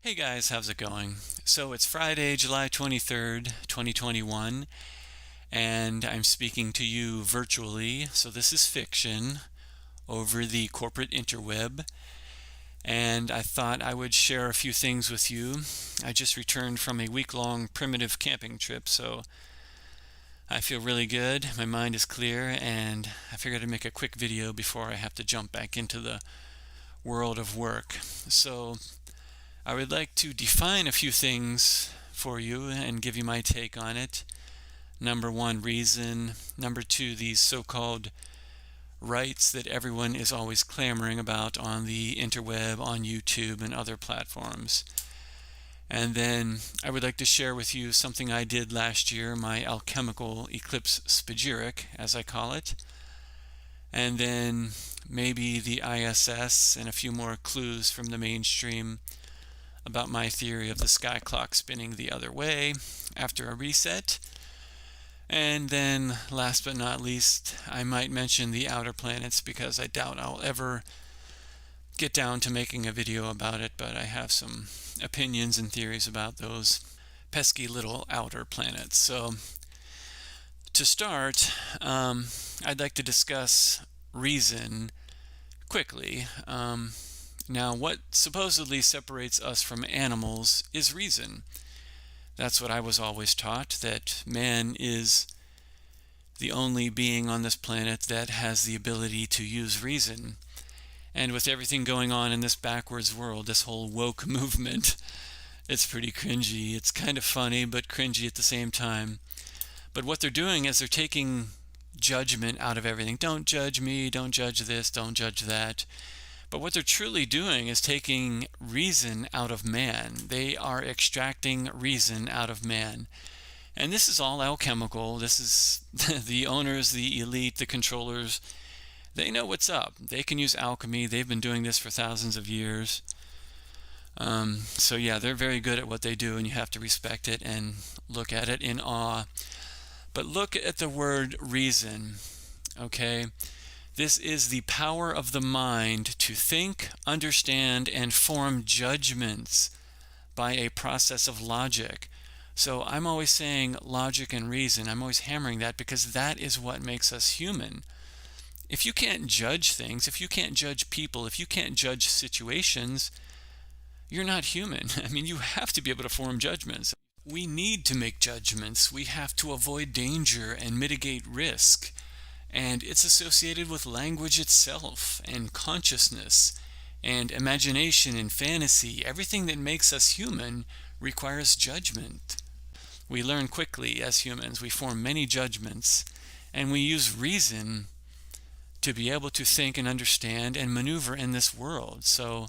Hey guys, how's it going? So it's Friday, July 23rd, 2021, and I'm speaking to you virtually. So this is fiction over the corporate interweb, and I thought I would share a few things with you. I just returned from a week-long primitive camping trip, so I feel really good. My mind is clear, and I figured I'd make a quick video before I have to jump back into the world of work. So I would like to define a few things for you and give you my take on it. Number one, reason. Number two, these so-called rights that everyone is always clamoring about on the interweb, on YouTube, and other platforms. And then I would like to share with you something I did last year, my alchemical Eclipse Spagyric, as I call it. And then maybe the ISS and a few more clues from the mainstream about my theory of the sky clock spinning the other way after a reset. And then, last but not least, I might mention the outer planets because I doubt I'll ever get down to making a video about it, but I have some opinions and theories about those pesky little outer planets. So, to start, I'd like to discuss reason quickly. Now, what supposedly separates us from animals is reason. That's what I was always taught, that man is the only being on this planet that has the ability to use reason. And with everything going on in this backwards world, this whole woke movement, it's pretty cringy. It's kind of funny, but cringy at the same time. But what they're doing is they're taking judgment out of everything. Don't judge me, don't judge this, don't judge that. But what they're truly doing is taking reason out of man. They are extracting reason out of man. And this is all alchemical. This is the owners, the elite, the controllers. They know what's up. They can use alchemy. They've been doing this for thousands of years. So yeah, they're very good at what they do, and you have to respect it and look at it in awe. But look at the word reason, okay? This is the power of the mind to think, understand, and form judgments by a process of logic. So I'm always saying logic and reason. I'm always hammering that because that is what makes us human. If you can't judge things, if you can't judge people, if you can't judge situations, you're not human. I mean, you have to be able to form judgments. We need to make judgments. We have to avoid danger and mitigate risk. And it's associated with language itself and consciousness and imagination and fantasy. Everything that makes us human requires judgment. We learn quickly as humans. We form many judgments, and we use reason to be able to think and understand and maneuver in this world. So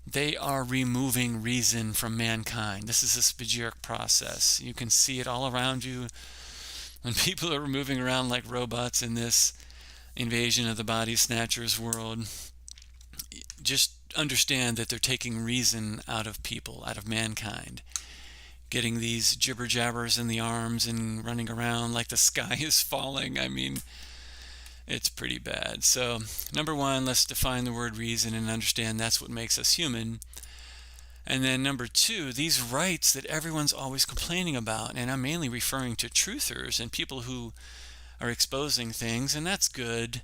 they are removing reason from mankind. This is a Spagyric process. You can see it all around you. When people are moving around like robots in this invasion of the body snatchers world, just understand that they're taking reason out of people, out of mankind. Getting these jibber jabbers in the arms and running around like the sky is falling. I mean, it's pretty bad. So, number one, let's define the word reason and understand that's what makes us human. And then number two, these rights that everyone's always complaining about, and I'm mainly referring to truthers and people who are exposing things, and that's good,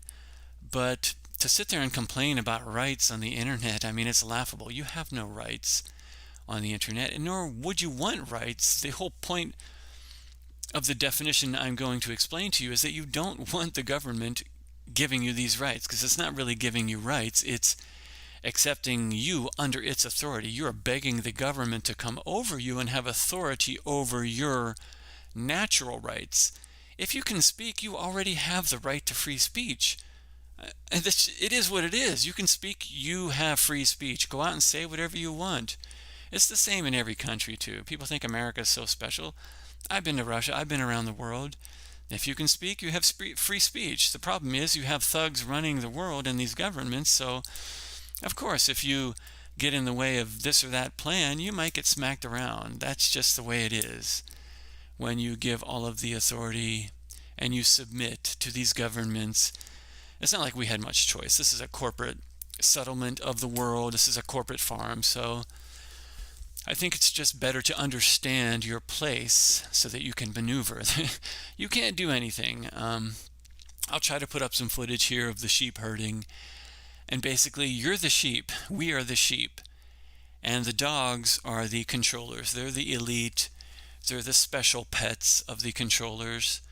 but to sit there and complain about rights on the internet, I mean, it's laughable. You have no rights on the internet, and nor would you want rights. The whole point of the definition I'm going to explain to you is that you don't want the government giving you these rights, because it's not really giving you rights, it's accepting you under its authority. You are begging the government to come over you and have authority over your natural rights. If you can speak, you already have the right to free speech. And it is what it is. You can speak, you have free speech. Go out and say whatever you want. It's the same in every country too. People think America is so special. I've been to Russia. I've been around the world. If you can speak, you have free speech. The problem is you have thugs running the world and these governments, so of course, if you get in the way of this or that plan, you might get smacked around. That's just the way it is. When you give all of the authority and you submit to these governments, it's not like we had much choice. This is a corporate settlement of the world. This is a corporate farm. So I think it's just better to understand your place so that you can maneuver. You can't do anything. I'll try to put up some footage here of the sheep herding. And basically, you're the sheep. We are the sheep. And the dogs are the controllers. They're the elite. They're the special pets of the controllers.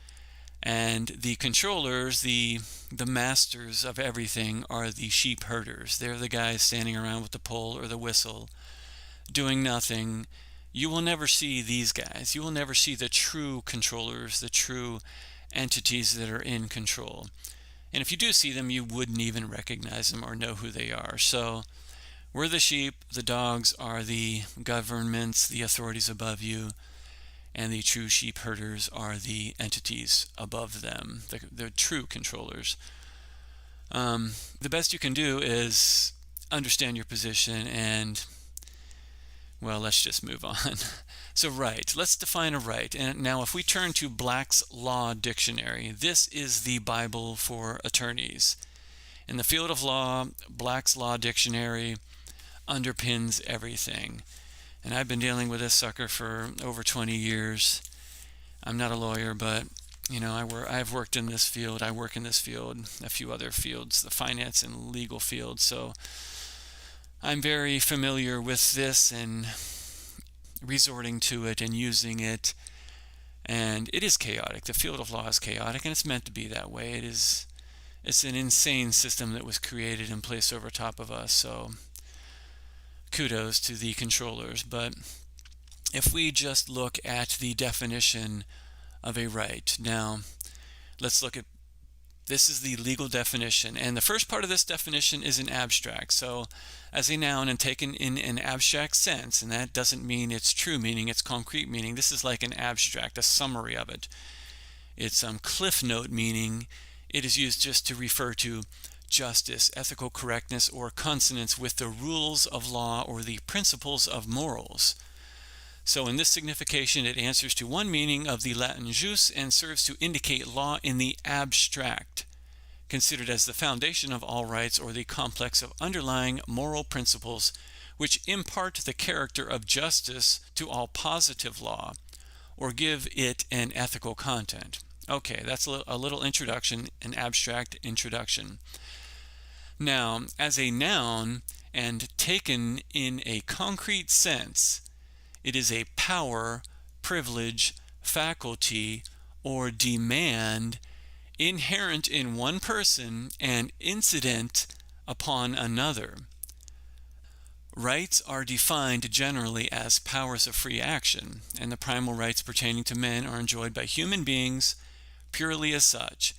And the controllers, the masters of everything, are the sheep herders. They're the guys standing around with the pole or the whistle, doing nothing. You will never see these guys. You will never see the true controllers, the true entities that are in control. And if you do see them, you wouldn't even recognize them or know who they are. So we're the sheep. The dogs are the governments, the authorities above you. And the true sheep herders are the entities above them, the true controllers. The best you can do is understand your position and, well, let's just move on. So right, let's define a right. And now if we turn to Black's Law Dictionary, this is the Bible for attorneys. In the field of law, Black's Law Dictionary underpins everything. And I've been dealing with this sucker for over 20 years. I'm not a lawyer, but I've worked in this field. I work in this field, a few other fields, the finance and legal field. So I'm very familiar with this and resorting to it and using it. And it is chaotic. The field of law is chaotic, and it's meant to be that way. It's an insane system that was created and placed over top of us. So kudos to the controllers. But if we just look at the definition of a right, now let's look at, this is the legal definition, and the first part of this definition is an abstract. So as a noun and taken in an abstract sense, and that doesn't mean its true meaning, its concrete meaning. This is like an abstract, a summary of it. It's cliff note meaning. It is used just to refer to justice, ethical correctness, or consonance with the rules of law or the principles of morals. So in this signification, it answers to one meaning of the Latin jus and serves to indicate law in the abstract, considered as the foundation of all rights or the complex of underlying moral principles which impart the character of justice to all positive law or give it an ethical content. Okay, that's a little introduction, an abstract introduction. Now, as a noun and taken in a concrete sense, it is a power, privilege, faculty, or demand inherent in one person and incident upon another. Rights are defined generally as powers of free action, and the primal rights pertaining to men are enjoyed by human beings purely as such,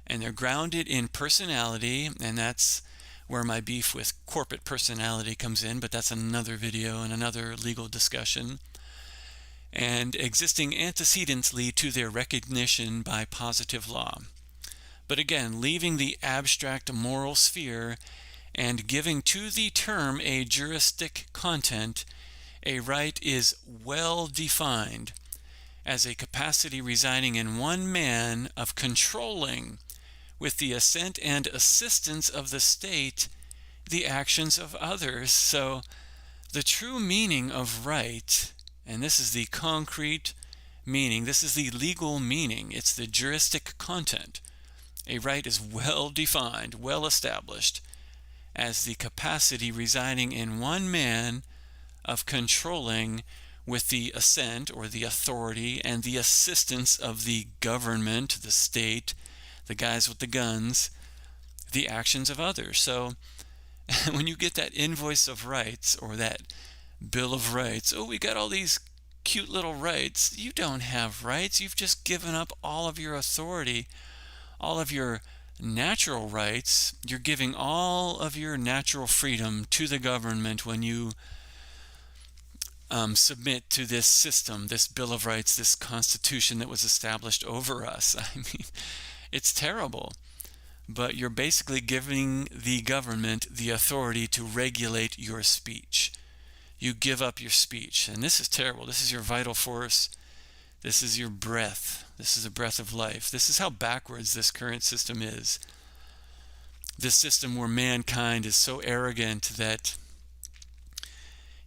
and they're grounded in personality, and that's where my beef with corporate personality comes in, but that's another video and another legal discussion, and existing antecedently to their recognition by positive law. But again, leaving the abstract moral sphere and giving to the term a juristic content, a right is well defined as a capacity residing in one man of controlling, with the assent and assistance of the state, the actions of others. So the true meaning of right, and this is the concrete meaning, this is the legal meaning, it's the juristic content. A right is well defined, well established, as the capacity residing in one man of controlling, with the assent or the authority and the assistance of the government, the state, the guys with the guns, the actions of others. So when you get that invoice of rights or that bill of rights, oh, we got all these cute little rights. You don't have rights. You've just given up all of your authority, all of your natural rights. You're giving all of your natural freedom to the government when you submit to this system, this Bill of Rights, this Constitution that was established over us. I mean, it's terrible. But you're basically giving the government the authority to regulate your speech. You give up your speech, and this is terrible. This is your vital force. This is your breath. This is the breath of life. This is how backwards this current system is. This system where mankind is so arrogant that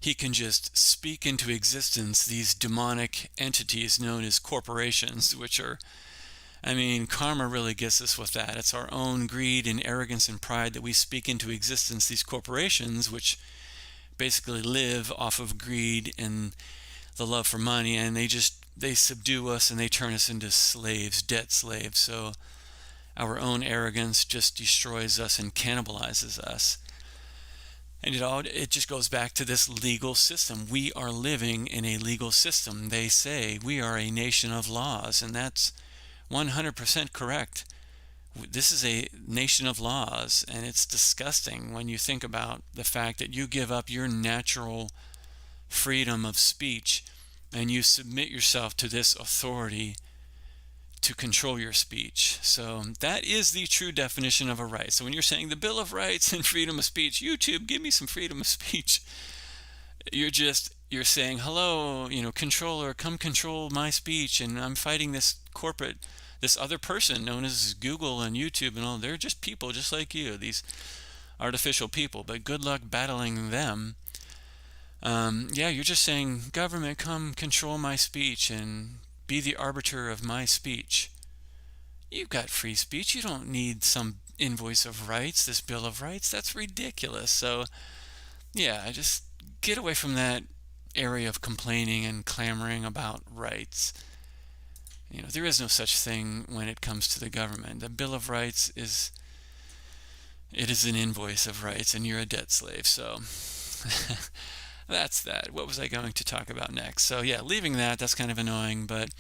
he can just speak into existence these demonic entities known as corporations, which are, I mean, karma really gets us with that. It's our own greed and arrogance and pride that we speak into existence these corporations, which basically live off of greed and the love for money, and they subdue us and they turn us into slaves, debt slaves. So our own arrogance just destroys us and cannibalizes us. And it just goes back to this legal system. We are living in a legal system. They say we are a nation of laws, and that's 100% correct. This is a nation of laws, and it's disgusting when you think about the fact that you give up your natural freedom of speech and you submit yourself to this authority to control your speech. So that is the true definition of a right. So when you're saying the Bill of Rights and freedom of speech, YouTube, give me some freedom of speech, you're saying, hello, controller, come control my speech, and I'm fighting this other person known as Google and YouTube and all. They're just people just like you, these artificial people, but good luck battling them. You're just saying, government, come control my speech and be the arbiter of my speech. You've got free speech. You don't need some invoice of rights, this Bill of Rights. That's ridiculous. So, just get away from that area of complaining and clamoring about rights. There is no such thing when it comes to the government. The Bill of Rights is an invoice of rights, and you're a debt slave. So that's that. What was I going to talk about next? So leaving that's kind of annoying, but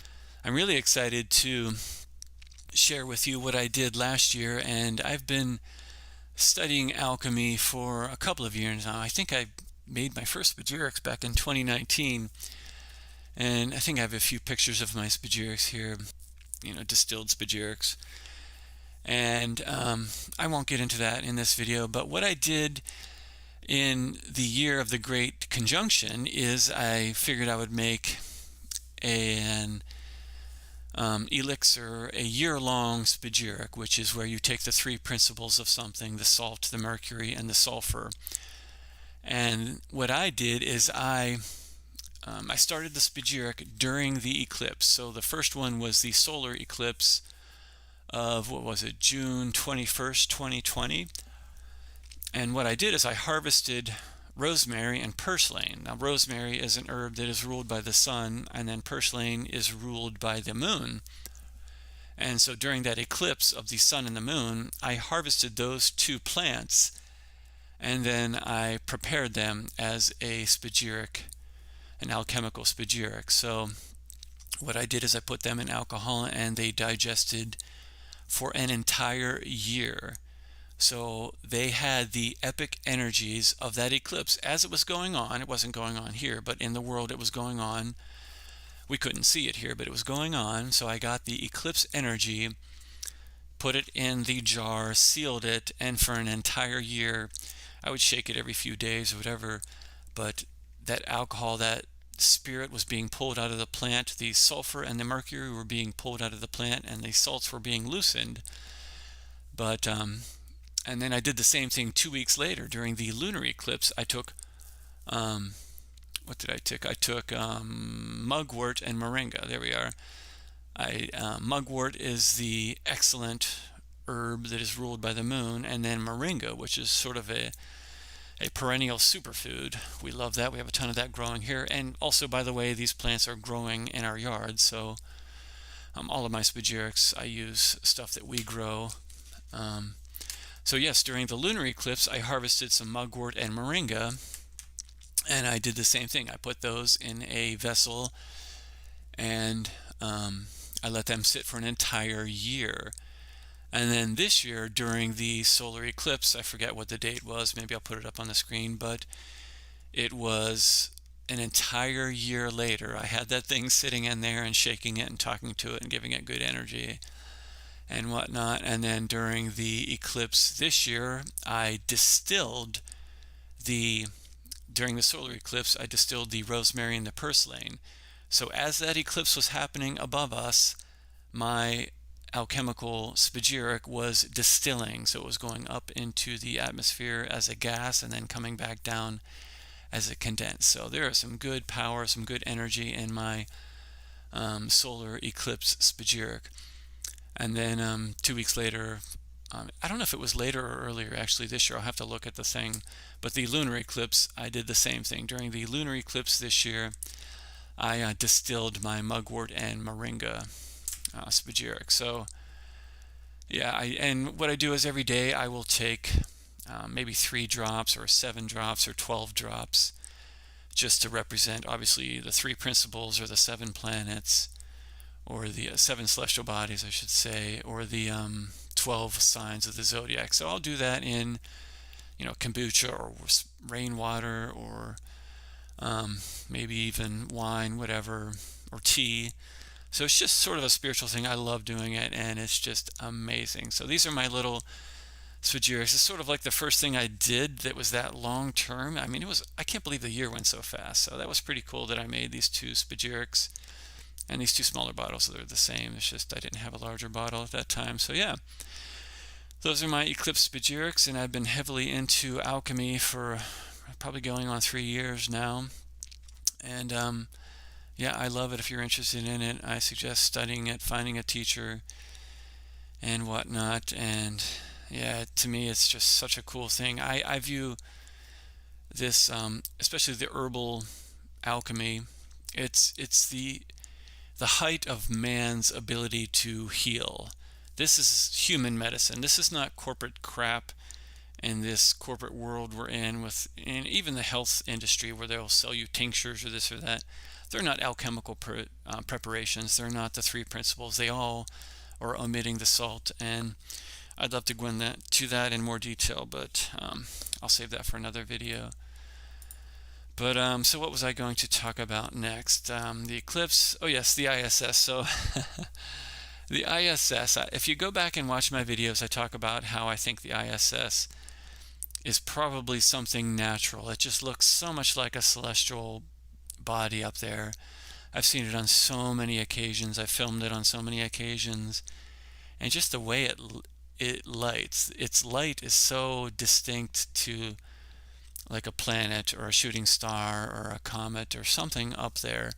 I'm really excited to share with you what I did last year, and I've been studying alchemy for a couple of years now. I think I made my first Spagyrics back in 2019, and I think I have a few pictures of my Spagyrics here, distilled Spagyrics. And I won't get into that in this video, but what I did in the year of the Great Conjunction is I figured I would make an elixir, a year-long Spagyric, which is where you take the three principles of something, the salt, the mercury, and the sulfur. And what I did is I started the Spagyric during the eclipse. So the first one was the solar eclipse of, June 21st, 2020. And what I did is I harvested rosemary and purslane. Now, rosemary is an herb that is ruled by the sun, and then purslane is ruled by the moon. And so during that eclipse of the sun and the moon, I harvested those two plants, and then I prepared them as a Spagyric, an alchemical Spagyric. So what I did is I put them in alcohol, and they digested for an entire year. So they had the epic energies of that eclipse as it was going on. It wasn't going on here, but in the world it was going on. We couldn't see it here, but it was going on. So I got the eclipse energy, put it in the jar, sealed it, and for an entire year, I would shake it every few days or whatever, but that alcohol, that spirit was being pulled out of the plant. The sulfur and the mercury were being pulled out of the plant, and the salts were being loosened. But and then I did the same thing 2 weeks later during the lunar eclipse. I took, what did I take? I took mugwort and moringa. There we are. Mugwort is the excellent herb that is ruled by the moon, and then moringa, which is sort of a perennial superfood. We love that. We have a ton of that growing here. And also, by the way, these plants are growing in our yard. So all of my Spagyrics, I use stuff that we grow. So yes, during the lunar eclipse, I harvested some mugwort and moringa, and I did the same thing. I put those in a vessel, and I let them sit for an entire year. And then this year, during the solar eclipse, I forget what the date was, maybe I'll put it up on the screen, but it was an entire year later. I had that thing sitting in there and shaking it and talking to it and giving it good energy and whatnot. And then during the eclipse this year, during the solar eclipse, I distilled the rosemary and the purslane. So as that eclipse was happening above us, my alchemical Spagyric was distilling. So it was going up into the atmosphere as a gas and then coming back down as it condensed. So there is some good power, some good energy in my solar eclipse Spagyric. And then 2 weeks later, I don't know if it was later or earlier actually this year, I'll have to look at the thing, but the lunar eclipse, I did the same thing. During the lunar eclipse this year, I distilled my mugwort and moringa Spagyric. So yeah, and what I do is every day I will take maybe 3 drops or 7 drops or 12 drops, just to represent obviously the 3 principles or the 7 planets, or the 7 celestial bodies I should say, or the 12 signs of the zodiac. So I'll do that in kombucha or rainwater, or maybe even wine, whatever, or tea. So it's just sort of a spiritual thing. I love doing it, and it's just amazing. So these are my little Spagyrics. It's sort of like the first thing I did that was that long term. I mean, I can't believe the year went so fast. So that was pretty cool that I made these 2 Spagyrics, and these 2 smaller bottles. So they're the same. It's just I didn't have a larger bottle at that time. So yeah, those are my Eclipse Spagyrics, and I've been heavily into alchemy for probably going on 3 years now. And yeah, I love it. If you're interested in it, I suggest studying it, finding a teacher, and whatnot. And yeah, to me, it's just such a cool thing. I view this, especially the herbal alchemy, it's the height of man's ability to heal. This is human medicine. This is not corporate crap in this corporate world we're in, and even the health industry where they'll sell you tinctures or this or that. They're not alchemical preparations. They're not the 3 principles. They all are omitting the salt, and I'd love to go into that in more detail, but I'll save that for another video. But so what was I going to talk about next? The eclipse. Oh yes, the ISS. So the ISS, if you go back and watch my videos, I talk about how I think the ISS is probably something natural. It just looks so much like a celestial body up there. I've seen it on so many occasions. I've filmed it on so many occasions, and just the way it lights. Its light is so distinct to like a planet or a shooting star or a comet or something up there.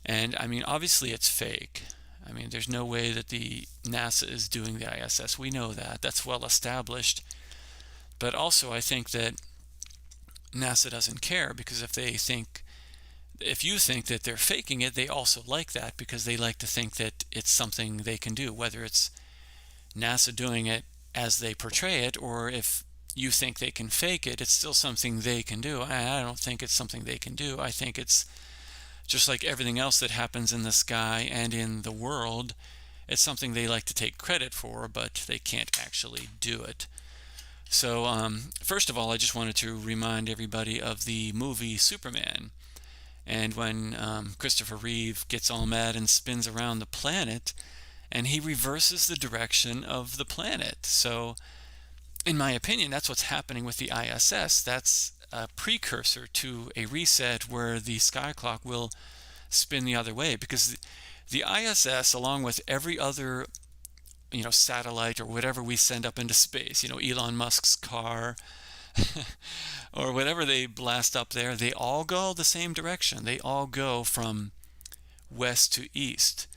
And I mean, obviously it's fake. I mean, there's no way that the NASA is doing the ISS. We know that. That's well established. But also I think that NASA doesn't care, because if you think that they're faking it, they also like that, because they like to think that it's something they can do, whether it's NASA doing it as they portray it, or if you think they can fake it, it's still something they can do. I don't think it's something they can do. I think it's just like everything else that happens in the sky and in the world. It's something they like to take credit for, but they can't actually do it. So first of all, I just wanted to remind everybody of the movie Superman. And when Christopher Reeve gets all mad and spins around the planet, and he reverses the direction of the planet. So in my opinion, that's what's happening with the ISS. That's a precursor to a reset where the sky clock will spin the other way, because the ISS, along with every other satellite or whatever we send up into space, Elon Musk's car or whatever they blast up there, they all go the same direction. They all go from west to east.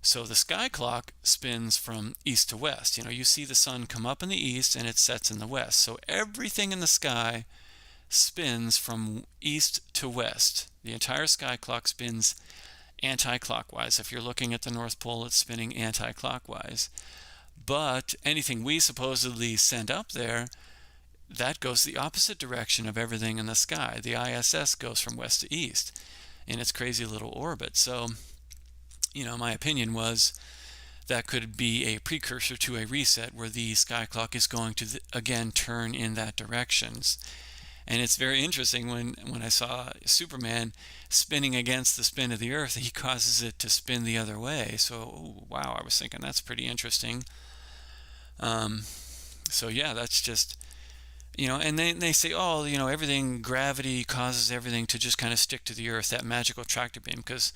So the sky clock spins from east to west. You see the sun come up in the east and it sets in the west. So everything in the sky spins from east to west. The entire sky clock spins anti-clockwise. If you're looking at the North Pole, it's spinning anti-clockwise. But anything we supposedly send up there, that goes the opposite direction of everything in the sky. The ISS goes from west to east in its crazy little orbit. So, my opinion was that could be a precursor to a reset where the sky clock is going to again turn in that direction. And it's very interesting when I saw Superman spinning against the spin of the Earth, he causes it to spin the other way. So, wow, I was thinking that's pretty interesting. So yeah, that's just, and they say, oh, everything, gravity causes everything to just kind of stick to the Earth, that magical tractor beam, because,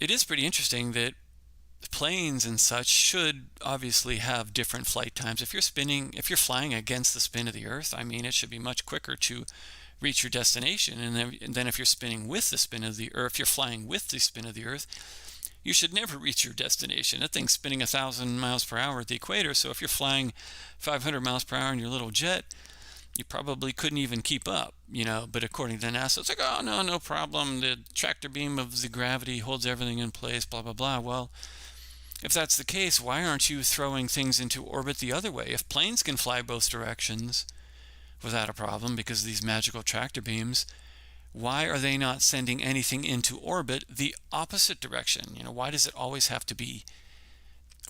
it is pretty interesting that planes and such should obviously have different flight times. If you're flying against the spin of the Earth, I mean, it should be much quicker to reach your destination. And then if you're spinning with the spin of the Earth, if you're flying with the spin of the Earth, you should never reach your destination. That thing's spinning 1,000 miles per hour at the equator, so if you're flying 500 miles per hour in your little jet, you probably couldn't even keep up, but according to NASA, it's like, oh, no problem. The tractor beam of the gravity holds everything in place, blah, blah, blah. Well, if that's the case, why aren't you throwing things into orbit the other way? If planes can fly both directions without a problem because of these magical tractor beams, why are they not sending anything into orbit the opposite direction? Why does it always have to be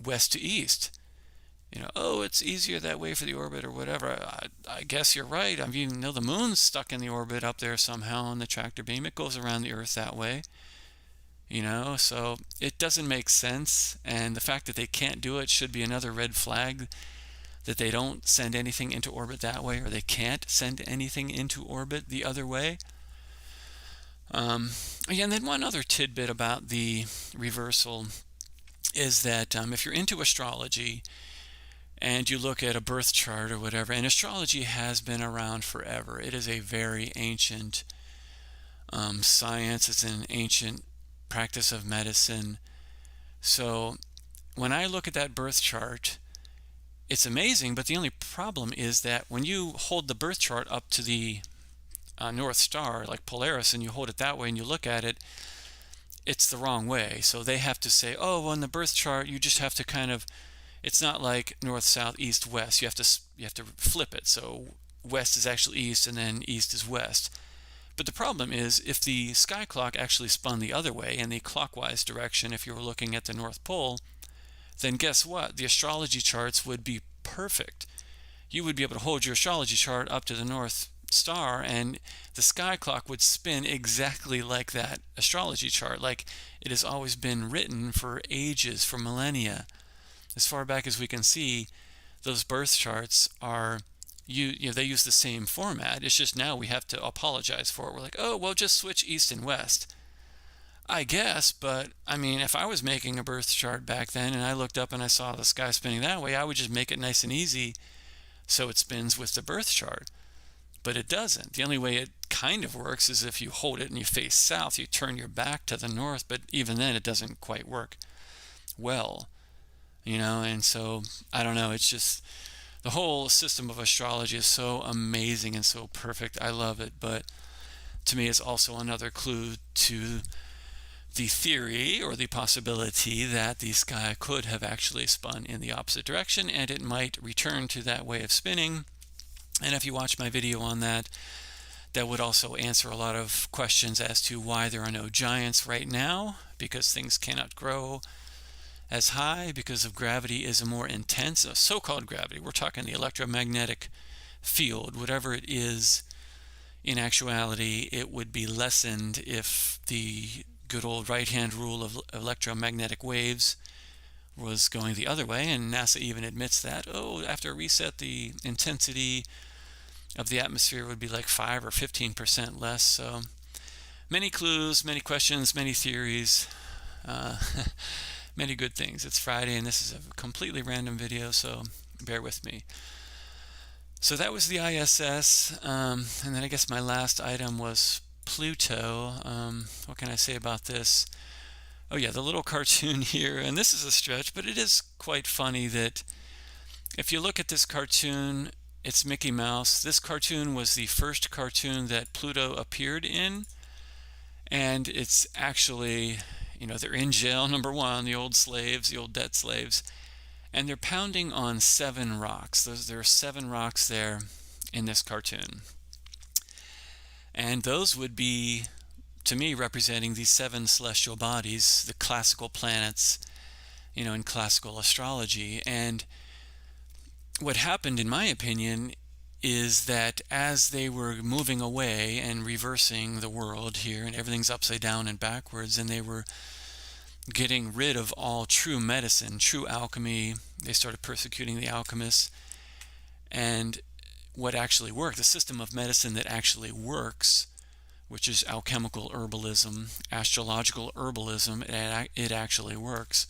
west to east? Oh, it's easier that way for the orbit or whatever. I guess you're right. I mean, the moon's stuck in the orbit up there somehow on the tractor beam. It goes around the Earth that way. So it doesn't make sense. And the fact that they can't do it should be another red flag, that they don't send anything into orbit that way, or they can't send anything into orbit the other way. And then one other tidbit about the reversal is that if you're into astrology and you look at a birth chart or whatever, and astrology has been around forever. It is a very ancient science. It's an ancient practice of medicine. So when I look at that birth chart, it's amazing, but the only problem is that when you hold the birth chart up to the North Star, like Polaris, and you hold it that way and you look at it, it's the wrong way. So they have to say, oh, on the birth chart, you just have to kind of, it's not like north, south, east, west. You have to flip it. So west is actually east, and then east is west. But the problem is, if the sky clock actually spun the other way in the clockwise direction, if you were looking at the North Pole, then guess what? The astrology charts would be perfect. You would be able to hold your astrology chart up to the North Star, and the sky clock would spin exactly like that astrology chart, like it has always been written for ages, for millennia. As far back as we can see, those birth charts are, they use the same format. It's just now we have to apologize for it. We're like, oh, well, just switch east and west. I guess, but I mean, if I was making a birth chart back then and I looked up and I saw the sky spinning that way, I would just make it nice and easy so it spins with the birth chart. But it doesn't. The only way it kind of works is if you hold it and you face south, you turn your back to the north, but even then it doesn't quite work well. And so, I don't know, it's just, the whole system of astrology is so amazing and so perfect. I love it, but to me it's also another clue to the theory or the possibility that the sky could have actually spun in the opposite direction, and it might return to that way of spinning. And if you watch my video on that, that would also answer a lot of questions as to why there are no giants right now, because things cannot grow as high because of gravity is a more intense, so-called gravity. We're talking the electromagnetic field, whatever it is. In actuality, it would be lessened if the good old right-hand rule of electromagnetic waves was going the other way, and NASA even admits that. Oh, after a reset, the intensity of the atmosphere would be like 5 or 15% less. So many clues, many questions, many theories. Many good things. It's Friday, and this is a completely random video, so bear with me. So that was the ISS, and then I guess my last item was Pluto. What can I say about this? Oh yeah, the little cartoon here, and this is a stretch, but it is quite funny that if you look at this cartoon, it's Mickey Mouse. This cartoon was the first cartoon that Pluto appeared in, and it's actually, they're in jail, number one, the old slaves, the old debt slaves, and they're pounding on 7 rocks. There are 7 rocks there in this cartoon. And those would be, to me, representing these 7 celestial bodies, the classical planets, in classical astrology. And what happened, in my opinion, is that as they were moving away and reversing the world here, and everything's upside down and backwards, and they were getting rid of all true medicine, true alchemy, they started persecuting the alchemists. And what actually worked, the system of medicine that actually works, which is alchemical herbalism, astrological herbalism, it actually works.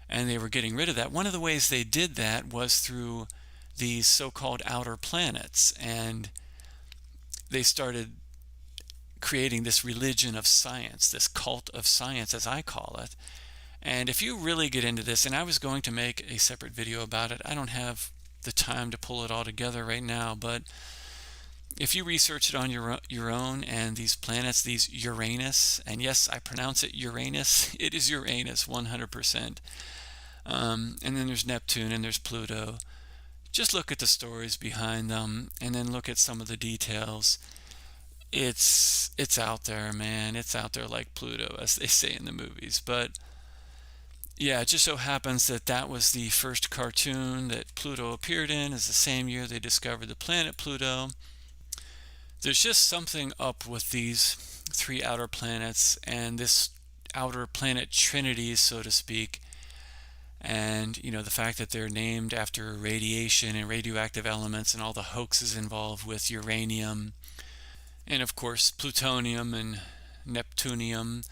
And they were getting rid of that. One of the ways they did that was through these so-called outer planets. And they started creating this religion of science, this cult of science, as I call it. And if you really get into this, and I was going to make a separate video about it, I don't have the time to pull it all together right now, but if you research it on your own, and these planets, these Uranus, and yes, I pronounce it Uranus, it is Uranus 100%. And then there's Neptune and there's Pluto. Just look at the stories behind them, and then look at some of the details. It's out there, man. It's out there like Pluto, as they say in the movies. But yeah, it just so happens that that was the first cartoon that Pluto appeared in. Is the same year they discovered the planet Pluto. There's just something up with these three outer planets and this outer planet trinity, so to speak. And the fact that they're named after radiation and radioactive elements and all the hoaxes involved with uranium and of course plutonium and neptunium.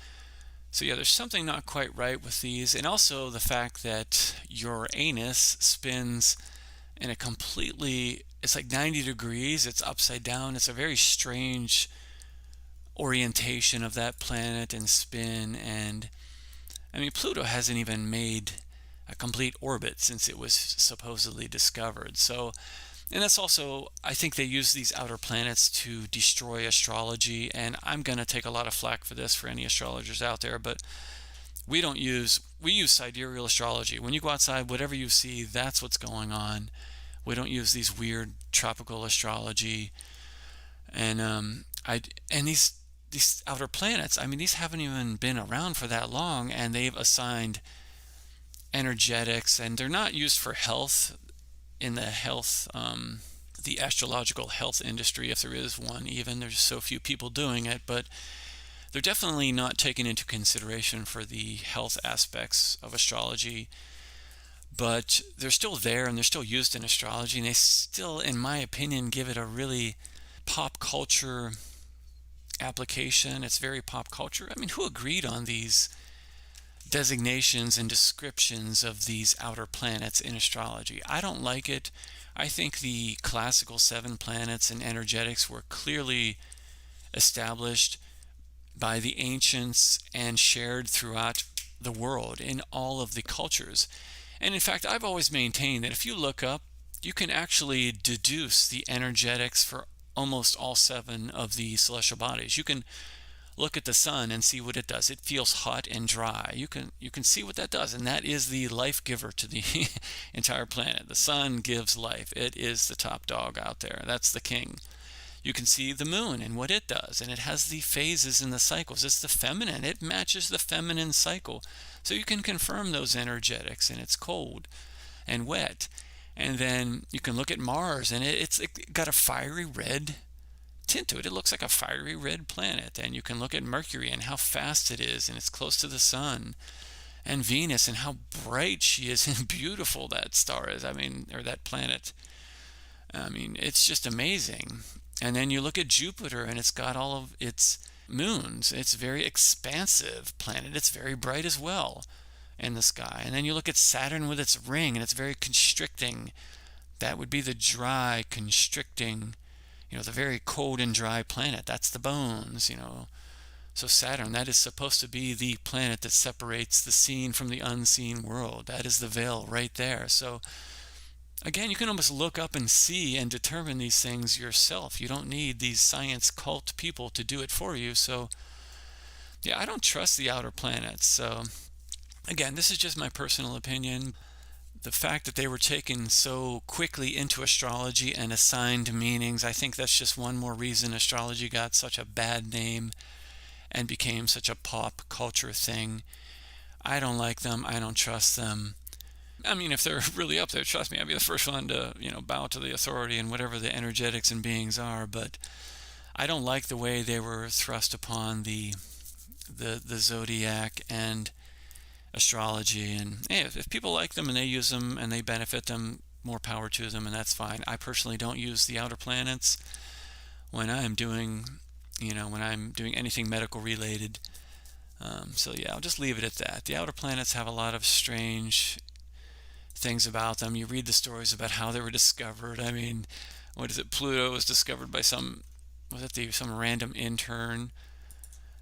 So yeah, there's something not quite right with these. And also the fact that Uranus spins in a completely, it's like 90 degrees, it's upside down. It's a very strange orientation of that planet and spin. And I mean, Pluto hasn't even made a complete orbit since it was supposedly discovered. So, and that's also, I think they use these outer planets to destroy astrology, and I'm going to take a lot of flack for this for any astrologers out there, but we use sidereal astrology. When you go outside, whatever you see, that's what's going on. We don't use these weird tropical astrology. And these outer planets, I mean, these haven't even been around for that long, and they've assigned energetics, and they're not used for health in the astrological health industry, if there is one. Even there's so few people doing it, but they're definitely not taken into consideration for the health aspects of astrology. But they're still there, and they're still used in astrology, and they still, in my opinion, give it a really pop culture application. It's very pop culture. I mean, who agreed on these designations and descriptions of these outer planets in astrology? I don't like it. I think the classical 7 planets and energetics were clearly established by the ancients and shared throughout the world in all of the cultures. And in fact, I've always maintained that if you look up, you can actually deduce the energetics for almost all 7 of the celestial bodies. You can look at the sun and see what it does. It feels hot and dry. You can see what that does, and that is the life giver to the entire planet. The sun gives life. It is the top dog out there. That's the king. You can see the moon and what it does, and it has the phases and the cycles. It's the feminine. It matches the feminine cycle. So you can confirm those energetics, and it's cold and wet. And then you can look at Mars, and it's got a fiery red tint to it. It looks like a fiery red planet. And you can look at Mercury and how fast it is, and it's close to the sun. And Venus and how bright she is and beautiful that star is. I mean, or that planet. I mean, it's just amazing. And then you look at Jupiter, and it's got all of its moons. It's a very expansive planet. It's very bright as well in the sky. And then you look at Saturn with its ring, and it's very constricting. That would be the dry, constricting, the very cold and dry planet. That's the bones. So Saturn, that is supposed to be the planet that separates the seen from the unseen world. That is the veil right there. So again, you can almost look up and see and determine these things yourself. You don't need these science cult people to do it for you. So yeah, I don't trust the outer planets. So again, this is just my personal opinion. The fact that they were taken so quickly into astrology and assigned meanings, I think that's just one more reason astrology got such a bad name and became such a pop culture thing. I don't like them. I don't trust them. I mean, if they're really up there, trust me, I'd be the first one to, bow to the authority and whatever the energetics and beings are. But I don't like the way they were thrust upon the zodiac and astrology. And hey, if people like them and they use them and they benefit them, more power to them, and that's fine. I personally don't use the outer planets when I'm doing anything medical related. So yeah, I'll just leave it at that. The outer planets have a lot of strange things about them. You read the stories about how they were discovered. I mean, what is it? Pluto was discovered by some was it some random intern,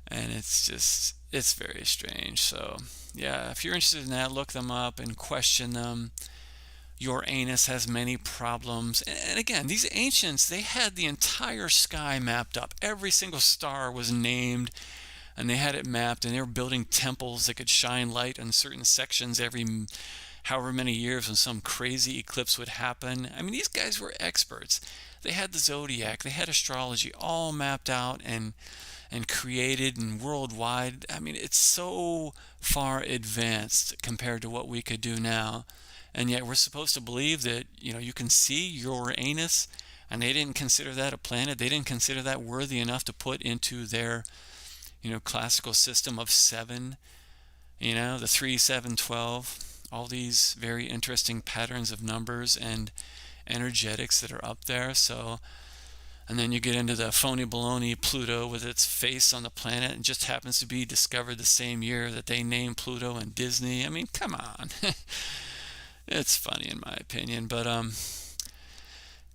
and it's very strange. So yeah, if you're interested in that, look them up and question them. Uranus has many problems. And again, these ancients, they had the entire sky mapped up. Every single star was named, and they had it mapped, and they were building temples that could shine light on certain sections every however many years when some crazy eclipse would happen. I mean, these guys were experts. They had the zodiac, they had astrology all mapped out and created and worldwide. I mean, it's so far advanced compared to what we could do now. And yet we're supposed to believe that, you can see Uranus, and they didn't consider that a planet. They didn't consider that worthy enough to put into their, classical system of seven, the 3, 7, 12, all these very interesting patterns of numbers and energetics that are up there. So, and then you get into the phony baloney Pluto with its face on the planet, and just happens to be discovered the same year that they named Pluto in Disney. I mean, come on. It's funny in my opinion, but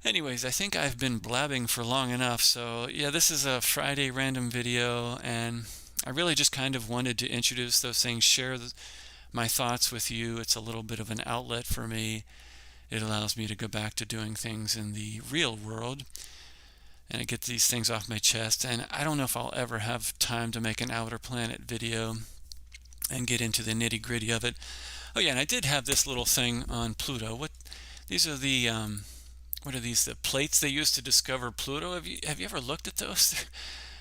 anyways, I think I've been blabbing for long enough. So yeah, this is a Friday random video, and I really just kind of wanted to introduce those things, share my thoughts with you. It's a little bit of an outlet for me. It allows me to go back to doing things in the real world, and I get these things off my chest. And I don't know if I'll ever have time to make an outer planet video and get into the nitty-gritty of it. Oh yeah, and I did have this little thing on Pluto. These are the what are these? The plates they used to discover Pluto. Have you ever looked at those?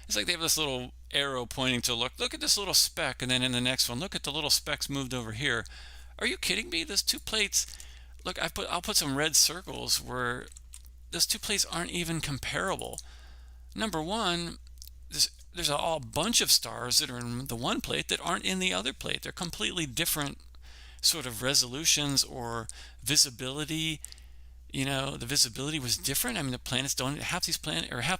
It's like they have this little arrow pointing to look at this little speck, and then in the next one, look at the little specks moved over here. Are you kidding me? Those two plates. Look, I'll put some red circles where those two plates aren't even comparable. Number one, there's a bunch of stars that are in the one plate that aren't in the other plate. They're completely different sort of resolutions or visibility. The visibility was different. I mean, the planets don't, half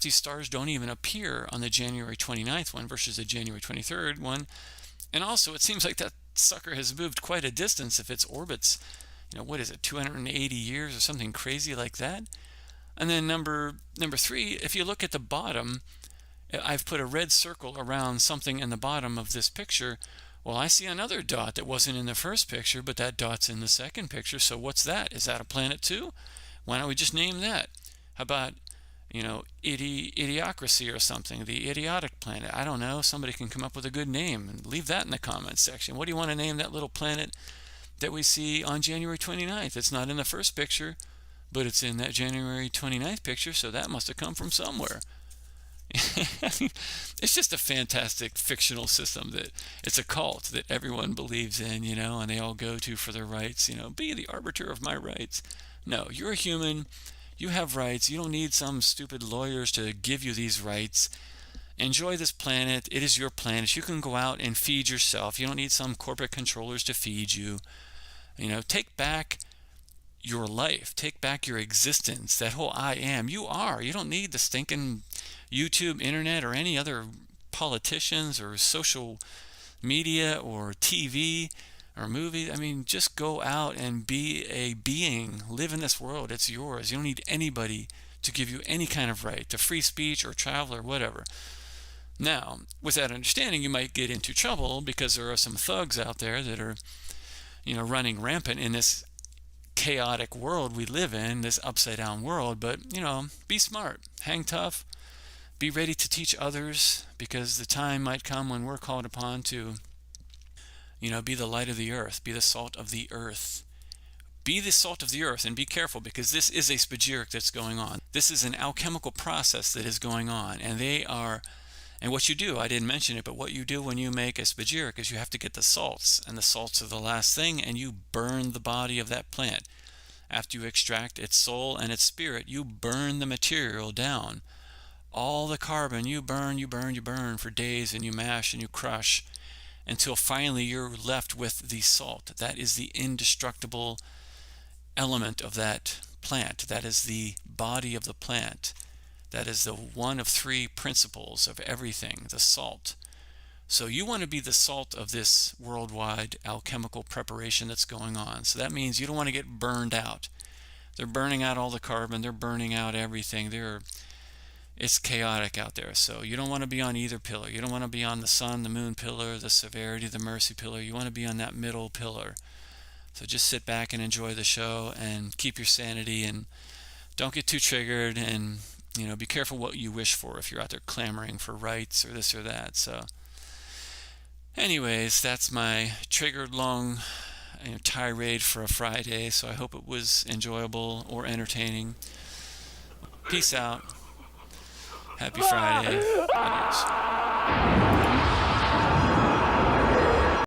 these stars don't even appear on the January 29th one versus the January 23rd one. And also, it seems like that sucker has moved quite a distance if its orbit's, what is it, 280 years or something crazy like that. And then number three, if you look at the bottom, I've put a red circle around something in the bottom of this picture. Well, I see another dot that wasn't in the first picture, but that dot's in the second picture. So what's that? Is that a planet too? Why don't we just name that? How about, idiocracy or something, the idiotic planet? I don't know. Somebody can come up with a good name and leave that in the comments section. What do you want to name that little planet that we see on January 29th? It's not in the first picture, but it's in that January 29th picture, so that must have come from somewhere. It's just a fantastic fictional system that it's a cult that everyone believes in, and they all go to for their rights. Be the arbiter of my rights. No, you're a human. You have rights. You don't need some stupid lawyers to give you these rights. Enjoy this planet. It is your planet. You can go out and feed yourself. You don't need some corporate controllers to feed you. Take back your life. Take back your existence. That whole I am. You are. You don't need the stinking YouTube, internet, or any other politicians or social media or TV or movies. I mean, just go out and be a being. Live in this world. It's yours. You don't need anybody to give you any kind of right to free speech or travel or whatever. Now, with that understanding, you might get into trouble because there are some thugs out there that are, running rampant in this chaotic world we live in, this upside down world. But, be smart, hang tough, be ready to teach others, because the time might come when we're called upon to, be the light of the earth, be the salt of the earth. Be the salt of the earth, and be careful, because this is a spagyric that's going on. This is an alchemical process that is going on, and what you do, I didn't mention it, but what you do when you make a spagyric is you have to get the salts, and the salts are the last thing, and you burn the body of that plant. After you extract its soul and its spirit, you burn the material down. All the carbon, you burn for days, and you mash and you crush until finally you're left with the salt. That is the indestructible element of that plant. That is the body of the plant. That is the one of three principles of everything, the salt. So you want to be the salt of this worldwide alchemical preparation that's going on. So that means you don't want to get burned out. They're burning out all the carbon. They're burning out everything. it's chaotic out there. So you don't want to be on either pillar. You don't want to be on the sun, the moon pillar, the severity, the mercy pillar. You want to be on that middle pillar. So just sit back and enjoy the show and keep your sanity and don't get too triggered, and be careful what you wish for if you're out there clamoring for rights or this or that. So anyways, that's my triggered long tirade for a Friday. So I hope it was enjoyable or entertaining. Peace out. Happy Friday. Adios.